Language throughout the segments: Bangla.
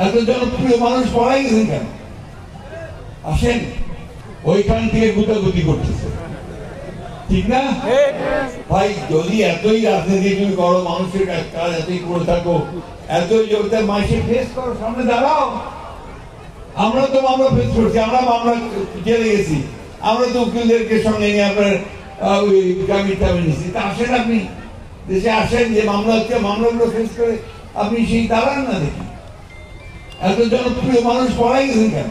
এত জনপ্রিয় মানুষ পড়াই গেছেন কেন? আসেন, ওইখান থেকে গুতাগুতি করতেছে, ঠিক না ভাই? যদি এতই রাজনীতি তুমি করো, মানুষের কাজ এতই করে থাকো, এতই যোগিতা মানুষের ফেস করো, সামনে দাঁড়াও। আমরা তো মামলা ফেস করছি, আমরা মামলা জেলে গেছি, আমরা তো উকিলদেরকে সঙ্গে নিয়ে আপনার নিচ্ছি। তা আসেন, আপনি দেশে আসেন, যে মামলা হচ্ছে মামলাগুলো ফেস করে আপনি সেই দাঁড়ান না দেখি। এত জনপ্রিয় মানুষ পড়াই গেছেন কেন?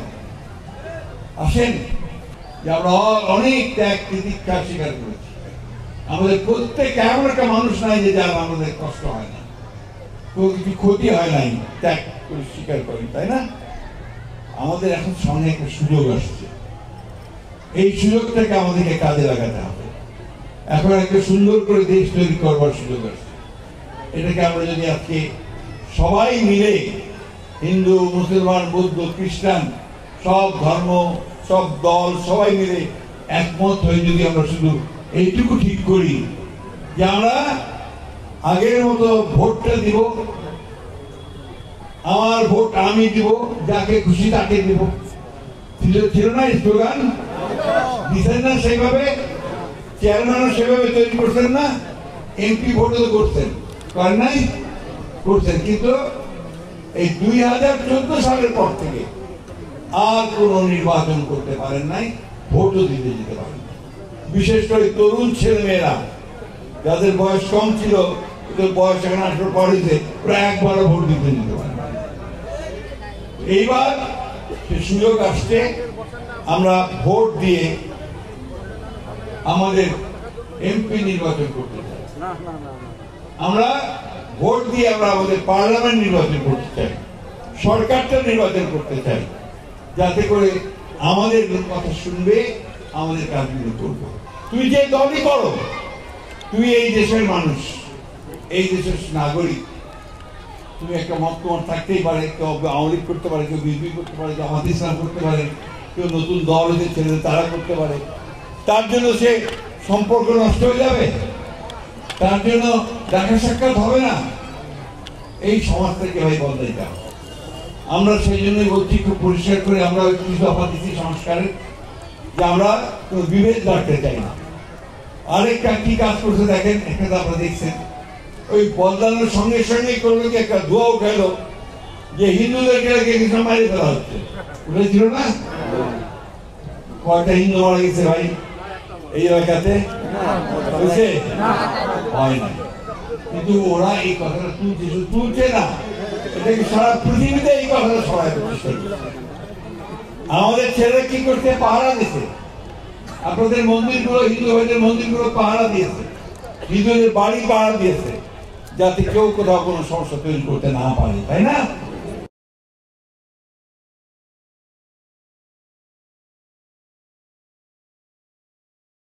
আসেন, যে আমরা অনেক ত্যাগ তিতিক্ষা স্বীকার করেছি। আমাদের প্রত্যেক এমন একটা মানুষ নাই যে যার আমাদের কষ্ট হয় না, কোনো কিছু ক্ষতি হয় নাই, ত্যাগ করে স্বীকার করি, তাই না? আমাদের এখন সামনে একটা সুযোগ আসছে, এই সুযোগটাকে আমাদেরকে কাজে লাগাতে হবে। এখন একটা সুন্দর করে দেশ তৈরি করবার সুযোগ আসছে। এটাকে আমরা যদি আজকে সবাই মিলে, হিন্দু, মুসলমান, বৌদ্ধ, খ্রিস্টান, সব ধর্ম, সব দল, সবাই মিলে একমত হয়ে যদি আমরা শুধু এইটুকু ঠিক করি যে আমরা আগের মতো ভোটটা দিব, আমার ভোট আমি দিব, যাকে খুশি তাকে দিব, ছিল না স্লোগান? দিচ্ছেন না সেইভাবে? চেয়ারম্যানও সেভাবে তৈরি করছেন না? এমপি ভোটও করছেন, করেন নাই? করছেন। কিন্তু এই 2014 সালের পর থেকে আর কোন নির্বাচন করতে পারেন নাই, ভোটও দিতে যেতে পারেন। বিশেষ করে তরুণ ছেলেমেয়েরা যাদের বয়স কম ছিল, ওদের বয়স এখন 18 পর হয়েছে, প্রায় একবারও ভোট দিতে যেতে পারেন। এইবার সে সুযোগ আসছে, আমরা ভোট দিয়ে আমাদের এমপি নির্বাচন করতে চাই, আমরা ভোট দিয়ে আমরা আমাদের পার্লামেন্ট নির্বাচন করতে চাই, সরকারটা নির্বাচন করতে চাই, যাতে করে আমাদের কথা শুনবে, আমাদের কাজগুলো করবে। তুমি যে দলই করো, তুমি এই দেশের মানুষ, এই দেশের নাগরিক। তুমি একটা মত তোমার থাকতেই পারে, কেউ আওয়ামী লীগ করতে পারে, কেউ বিএনপি করতে পারে, কেউ জামাত ইসলাম করতে পারে, কেউ নতুন দল হয়েছে ছেলে তারা করতে পারে। তার জন্য সে সম্পর্ক নষ্ট হয়ে যাবে, তার জন্য দেখা সাক্ষাৎ হবে না। এই সমাজটাকে ভাই বদলাইতে হবে। আমরা সেই জন্যই বলছি, খুব পরিষ্কার করে আমরা কিছু দফা দিচ্ছি সংস্কারের, যে আমরা কোনো বিভেদ রাখতে চাই না। আরেকটা কি কাজ করছে দেখেন, একটা আপনারা দেখছেন, ওই বদলানোর সঙ্গে সঙ্গে করলো কি একটা ধোয়া উঠালো যে হিন্দুদেরকে কিছু মারি ফেলা হচ্ছে, উঠেছিল না? কয়টা হিন্দু মারা গেছে ভাই এই এলাকাতে? হয় না। কিন্তু ওরা এই কথাটা তুলছে না, এটাকে সারা পৃথিবীতে এই কথাটা ছড়ায় প্রতিষ্ঠা করছে। আমাদের ছেলেরা কি করছে? পাহারা দিচ্ছে। আপনাদের মন্দিরগুলো, হিন্দু ভাইদের মন্দিরগুলো পাহারা দিয়েছে, হিন্দুদের বাড়ি পাহারা দিয়েছে, যাতে কেউ কোথাও কোনো সমস্যা তৈরি করতে না পারে, তাই না?